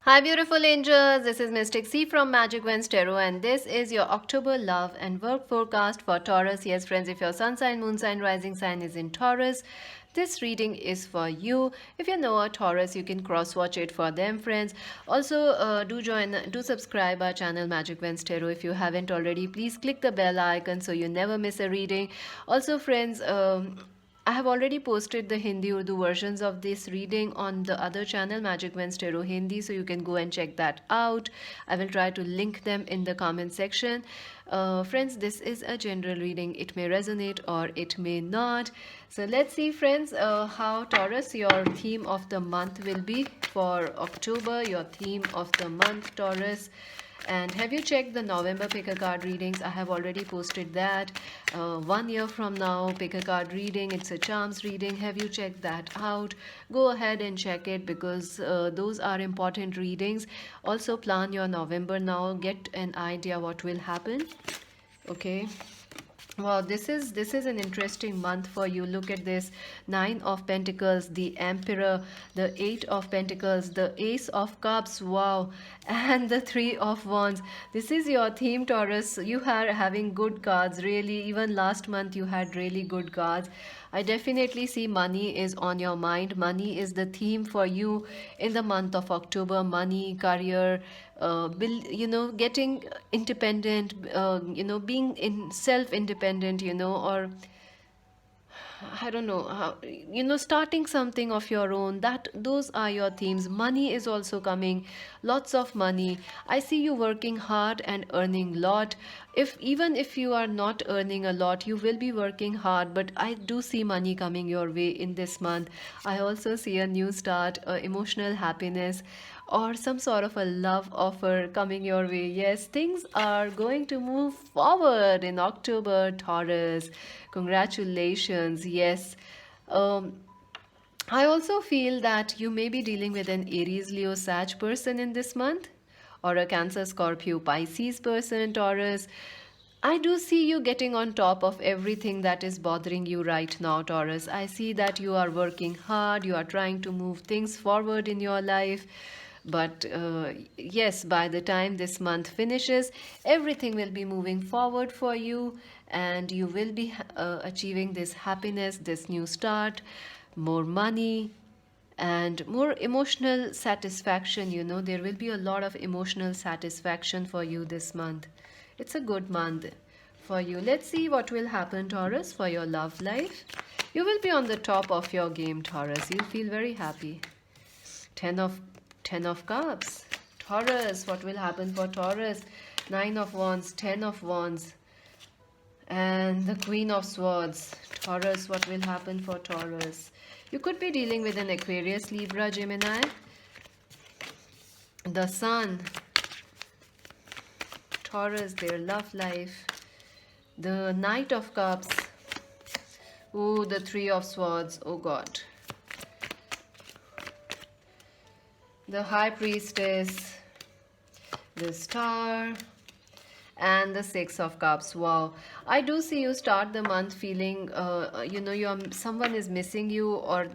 Hi, beautiful angels. This is Mystic C from Magic Wens Tarot, and this is your October love and work forecast for Taurus. Yes, friends, if your sun sign, moon sign, rising sign is in Taurus, this reading is for you. If you know a Taurus, you can cross watch it for them, friends. Also, do subscribe our channel Magic Wens Tarot if you haven't already. Please click the bell icon so you never miss a reading. Also, friends, I have already posted the Hindi Urdu versions of this reading on the other channel, Magic Wednesday Tarot Hindi, so you can go and check that out. I will try to link them in the comment section. Friends, this is a general reading. It may resonate or it may not. So let's see, friends, how Taurus, your theme of the month will be for October. Your theme of the month, Taurus. And have you checked the November pick a card readings? I have already posted that. 1 year from now, pick a card reading. It's a charms reading. Have you checked that out? Go ahead and check it because those are important readings. Also, plan your November now. Get an idea what will happen. Okay. Wow, this is an interesting month for you. Look at this. 9 of Pentacles, the Emperor, the 8 of Pentacles, the Ace of Cups, wow, and the 3 of Wands. This is your theme, Taurus. You are having good cards, really. Even last month you had really good cards. I definitely see money is on your mind. Money is the theme for you in the month of October. Money, career, getting independent, being in self-independent, or I don't know how, starting something of your own. Those are your themes. Money is also coming, lots of money. I see you working hard and earning lot. If even if you are not earning a lot, you will be working hard. But I do see money coming your way in this month. I also see a new start, emotional happiness, or some sort of a love offer coming your way. Yes, things are going to move forward in October, Taurus. Congratulations. Yes. Um, I also feel that you may be dealing with an Aries, Leo, Sag person in this month, or a Cancer, Scorpio, Pisces person, Taurus. I do see you getting on top of everything that is bothering you right now, Taurus. I see that you are working hard, you are trying to move things forward in your life. But yes, by the time this month finishes, everything will be moving forward for you, and you will be achieving this happiness, this new start, more money, and more emotional satisfaction. There will be a lot of emotional satisfaction for you this month. It's a good month for you. Let's see what will happen, Taurus, for your love life. You will be on the top of your game, Taurus. You'll feel very happy. 10 of 10 of Cups. Taurus, what will happen for Taurus? 9 of Wands, 10 of Wands, and the Queen of Swords. Taurus, what will happen for Taurus? You could be dealing with an Aquarius, Libra, Gemini. The Sun. Taurus, their love life. The Knight of Cups. Oh, the 3 of Swords. Oh God. The High Priestess. The Star. And the 6 of Cups. Wow, I do see you start the month feeling someone is missing you, or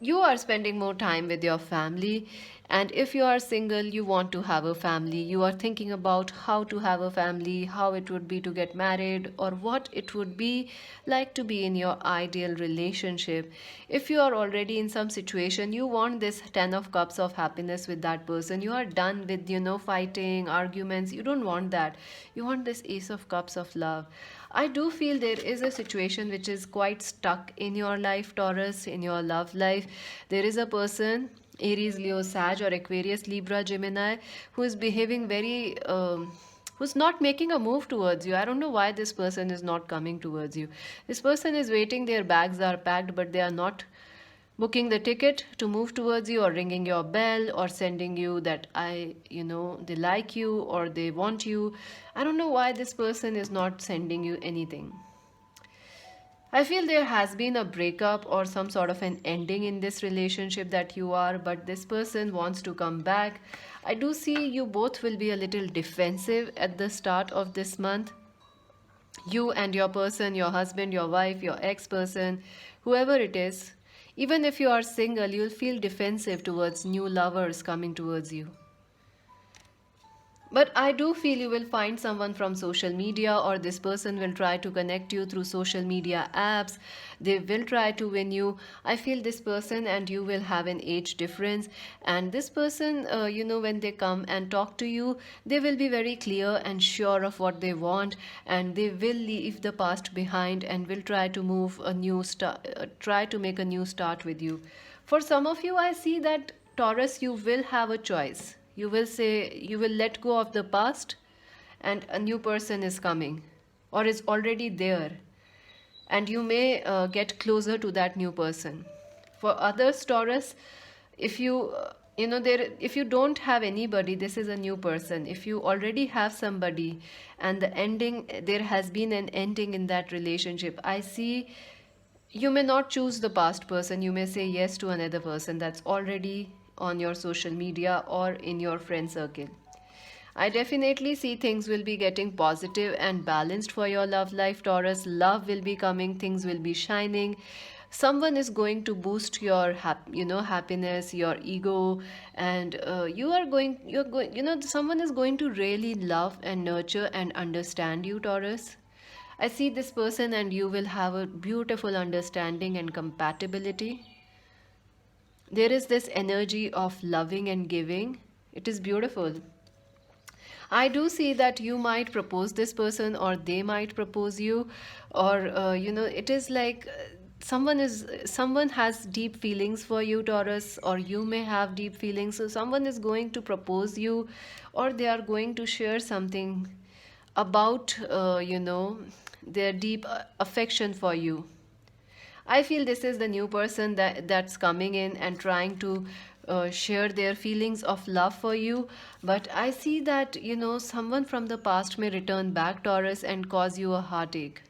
you are spending more time with your family. And if you are single, you want to have a family, you are thinking about how to have a family, how it would be to get married, or what it would be like to be in your ideal relationship. If you are already in some situation, you want this 10 of Cups of happiness with that person. You are done with fighting, arguments. You don't want that. You want this Ace of Cups of love. I do feel there is a situation which is quite stuck in your life, Taurus, in your love life. There is a person, Aries, Leo, Sag, or Aquarius, Libra, Gemini, who is behaving very, who's not making a move towards you. I don't know why this person is not coming towards you. This person is waiting, their bags are packed, but they are not booking the ticket to move towards you, or ringing your bell, or sending you that they like you or they want you. I don't know why this person is not sending you anything. I feel there has been a breakup or some sort of an ending in this relationship that you are, but this person wants to come back. I do see you both will be a little defensive at the start of this month. You and your person, your husband, your wife, your ex person, whoever it is, Even if you are single, you'll feel defensive towards new lovers coming towards you. But I do feel you will find someone from social media, or this person will try to connect you through social media apps. They will try to win you. I feel this person and you will have an age difference. And this person, when they come and talk to you, they will be very clear and sure of what they want, and they will leave the past behind and will try to move a new start, try to make a new start with you. For some of you, I see that Taurus, you will have a choice. You will say, you will let go of the past, and a new person is coming or is already there, and you may get closer to that new person. For others, Taurus, if you there, if you don't have anybody, this is a new person. If you already have somebody and the ending, there has been an ending in that relationship, I see you may not choose the past person. You may say yes to another person that's already on your social media or in your friend circle. I definitely see things will be getting positive and balanced for your love life, Taurus. Love will be coming, things will be shining. Someone is going to boost your happiness, your ego, and you're going, someone is going to really love and nurture and understand you, Taurus. I see this person and you will have a beautiful understanding and compatibility. There is this energy of loving and giving. It is beautiful. I do see that you might propose this person, or they might propose you, or it is like someone has deep feelings for you, Taurus, or you may have deep feelings. So someone is going to propose you, or they are going to share something about their deep affection for you. I feel this is the new person that's coming in and trying to share their feelings of love for you. But I see that, someone from the past may return back, Taurus, and cause you a heartache.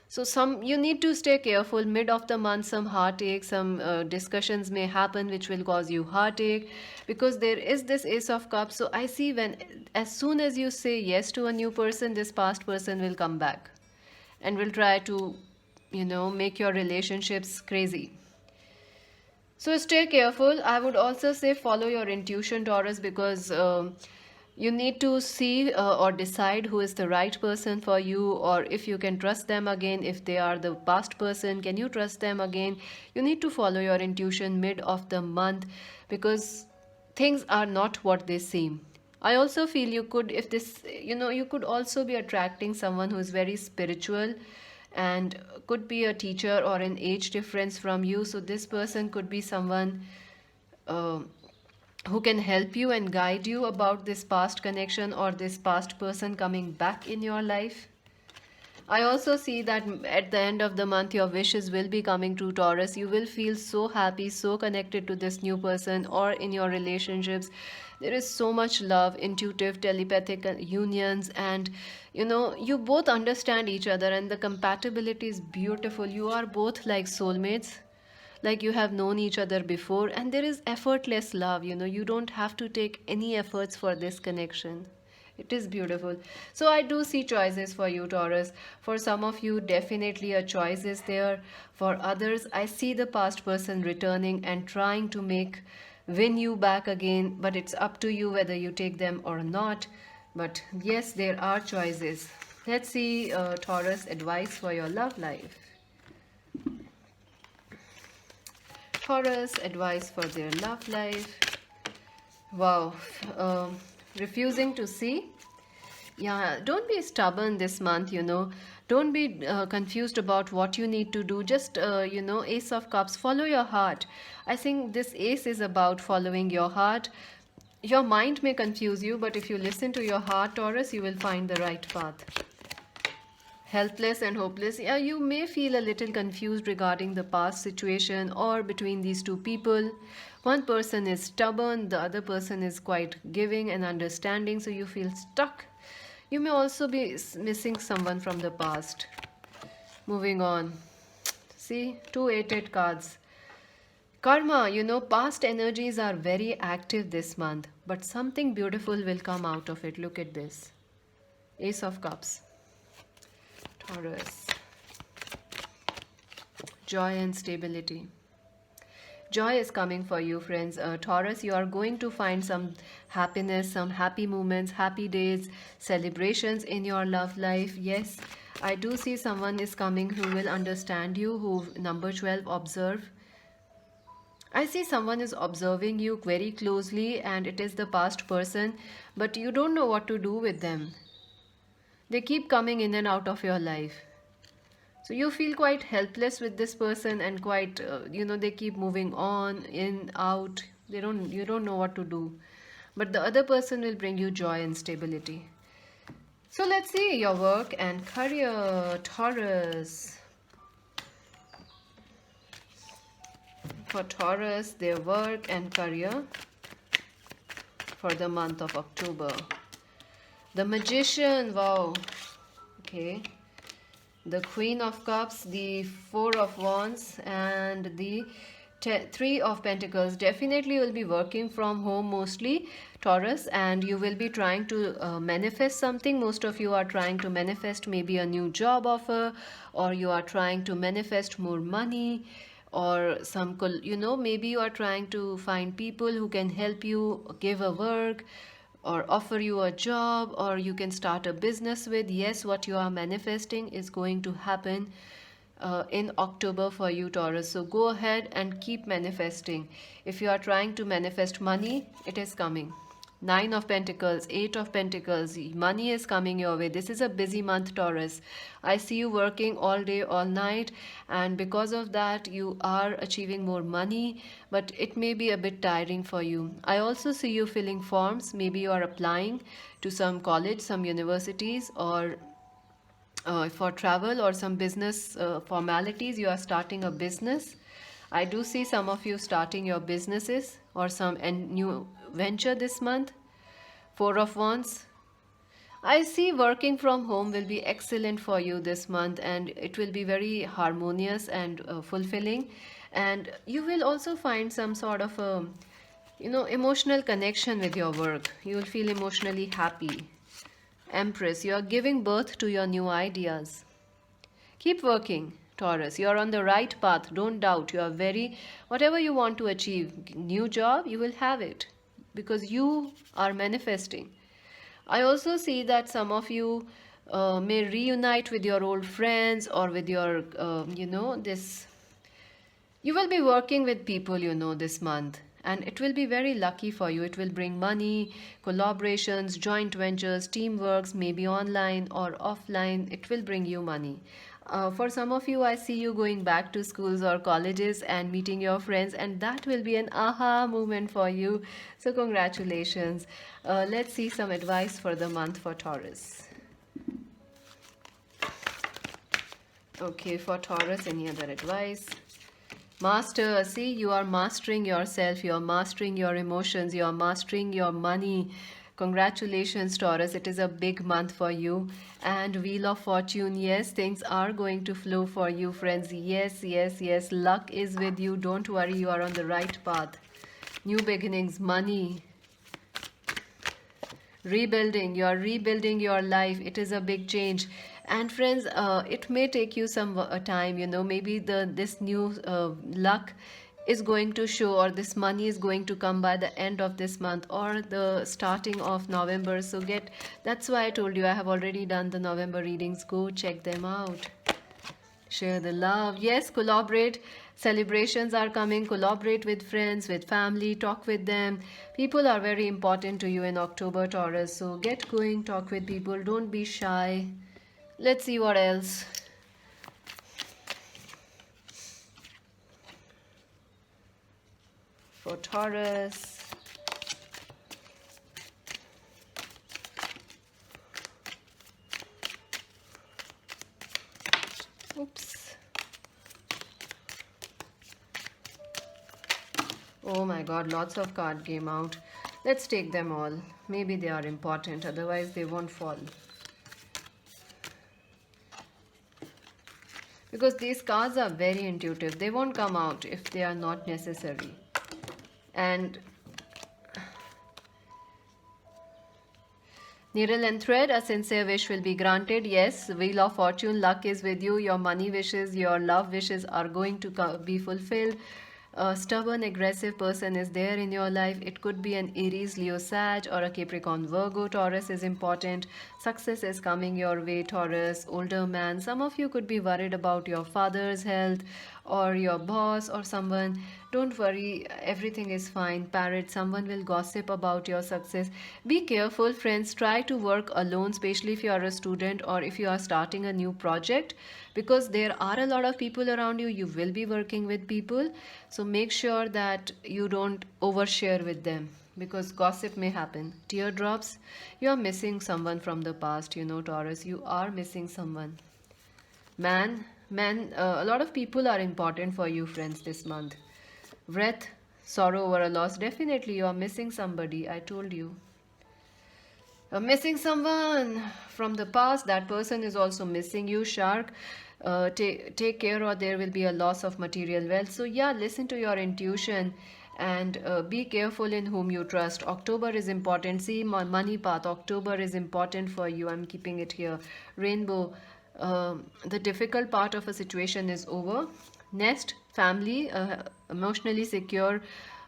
So some you need to stay careful. Mid of the month, some heartache, some discussions may happen which will cause you heartache, because there is this Ace of Cups. So I see, when as soon as you say yes to a new person, this past person will come back and will try to make your relationships crazy. So stay careful. I would also say follow your intuition, Taurus, because you need to see or decide who is the right person for you, or if you can trust them again. If they are the past person, can you trust them again? You need to follow your intuition mid of the month, because things are not what they seem. I also feel you could, if this, you could also be attracting someone who is very spiritual and could be a teacher or an age difference from you. So this person could be someone uh, who can help you and guide you about this past connection or this past person coming back in your life. I also see that at the end of the month, your wishes will be coming true, Taurus. You will feel so happy, so connected to this new person, or in your relationships. There is so much love, intuitive, telepathic unions, and you both understand each other, and the compatibility is beautiful. You are both like soulmates, like you have known each other before, and there is effortless love. You don't have to take any efforts for this connection. It is beautiful. So I do see choices for you, Taurus. For some of you, definitely a choice is there. For others, I see the past person returning and trying to win you back again, but it's up to you whether you take them or not. But yes, there are choices. Let's see, Taurus, advice for your love life. Taurus, advice for their love life. Wow. Refusing to see. Yeah, don't be stubborn this month. Don't be confused about what you need to do. Just Ace of Cups, follow your heart. I think this ace is about following your heart. Your mind may confuse you, but if you listen to your heart, Taurus, you will find the right path. Helpless and hopeless. Yeah, you may feel a little confused regarding the past situation or between these two people. One person is stubborn, the other person is quite giving and understanding, so you feel stuck. You may also be missing someone from the past. Moving on. See, two 8-8 cards. Karma, past energies are very active this month, but something beautiful will come out of it. Look at this. Ace of Cups. Taurus. Joy and stability. Joy is coming for you, friends. Taurus, you are going to find some happiness, some happy moments, happy days, celebrations in your love life. Yes, I do see someone is coming who will understand you, who number 12, observe. I see someone is observing you very closely and it is the past person, but you don't know what to do with them. They keep coming in and out of your life. So you feel quite helpless with this person and quite, they keep moving on, in, out. You don't know what to do. But the other person will bring you joy and stability. So let's see your work and career, Taurus. For Taurus, their work and career for the month of October. The Magician, wow. Okay. The Queen of Cups, the Four of Wands, and the Three of Pentacles. Definitely you will be working from home mostly, Taurus, and you will be trying to manifest something. Most of you are trying to manifest maybe a new job offer, or you are trying to manifest more money, or some, maybe you are trying to find people who can help you give a work or offer you a job, or you can start a business with. Yes, what you are manifesting is going to happen in October for you, Taurus. So go ahead and keep manifesting. If you are trying to manifest money, it is coming. Nine of Pentacles, Eight of Pentacles, money is coming your way. This is a busy month, Taurus. I see you working all day, all night, and because of that, you are achieving more money, but it may be a bit tiring for you. I also see you filling forms. Maybe you are applying to some college, some universities, or for travel or some business formalities. You are starting a business. I do see some of you starting your businesses or some new venture this month. Four of Wands. I see working from home will be excellent for you this month, and it will be very harmonious and fulfilling. And you will also find some sort of a, emotional connection with your work. You will feel emotionally happy. Empress, you are giving birth to your new ideas. Keep working, Taurus. You are on the right path. Don't doubt. You are whatever you want to achieve, new job, you will have it because you are manifesting. I also see that some of you may reunite with your old friends or with your, this. You will be working with people, this month. And it will be very lucky for you. It will bring money, collaborations, joint ventures, teamworks, maybe online or offline. It will bring you money. For some of you, I see you going back to schools or colleges and meeting your friends, and that will be an aha moment for you. So congratulations. Let's see some advice for the month for Taurus. Okay, for Taurus, any other advice? Master, see, you are mastering yourself, you are mastering your emotions, you are mastering your money. Congratulations, Taurus. It is a big month for you. And Wheel of Fortune, yes, things are going to flow for you, friends. Yes, yes, yes. Luck is with you. Don't worry, you are on the right path. New beginnings, money. Rebuilding, you are rebuilding your life. It is a big change. And friends, it may take you some time, maybe this new luck is going to show, or this money is going to come by the end of this month or the starting of November. So that's why I told you I have already done the November readings. Go check them out. Share the love. Yes, collaborate. Celebrations are coming. Collaborate with friends, with family. Talk with them. People are very important to you in October, Taurus. So get going. Talk with people. Don't be shy. Let's see what else. For Taurus. Oops. Oh my god, lots of cards came out. Let's take them all. Maybe they are important, otherwise they won't fall. Because these cards are very intuitive. They won't come out if they are not necessary. And needle and thread, a sincere wish will be granted. Yes, Wheel of Fortune, luck is with you. Your money wishes, your love wishes are going to be fulfilled. A stubborn, aggressive person is there in your life. It could be an Aries, Leo, Sag, or a Capricorn, Virgo. Taurus is important. Success is coming your way, Taurus. Older man. Some of you could be worried about your father's health or your boss or someone. Don't worry, everything is fine. Parrot, someone will gossip about your success. Be careful, friends. Try to work alone, especially if you are a student or if you are starting a new project, because there are a lot of people around you. You will be working with people, so make sure that you don't overshare with them because gossip may happen. Teardrops, you are missing someone from the past, Taurus. You are missing someone. A lot of people are important for you, friends, this month. Wrath, sorrow over a loss. Definitely, you are missing somebody. I told you. You're missing someone from the past. That person is also missing you, Shark. Take care, or there will be a loss of material wealth. So, yeah, listen to your intuition and be careful in whom you trust. October is important. See, money path. October is important for you. I'm keeping it here. Rainbow. The difficult part of a situation is over. Nest, family, emotionally secure,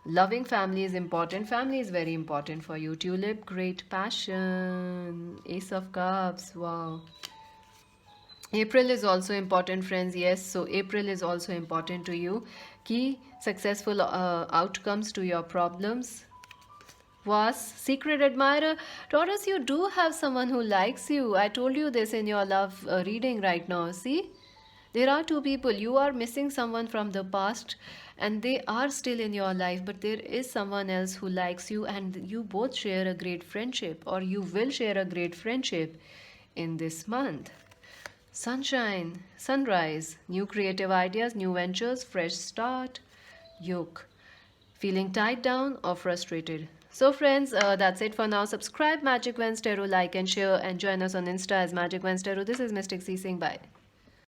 loving family is important. Family is very important for you. Tulip, great passion. Ace of Cups, wow. April is also important, friends. Yes, so April is also important to you. Key successful outcomes to your problems. Was secret admirer. Taurus, you do have someone who likes you. I told you this in your love reading right now. See, there are two people. You are missing someone from the past and they are still in your life, but there is someone else who likes you, and you both share a great friendship, or you will share a great friendship in this month. Sunshine, sunrise, new creative ideas, new ventures, fresh start. Yoke, feeling tied down or frustrated. So, friends, that's it for now. Subscribe Magic Wednesday, like and share, and join us on Insta as Magic Wednesday. This is Mystic C. Singh. Bye.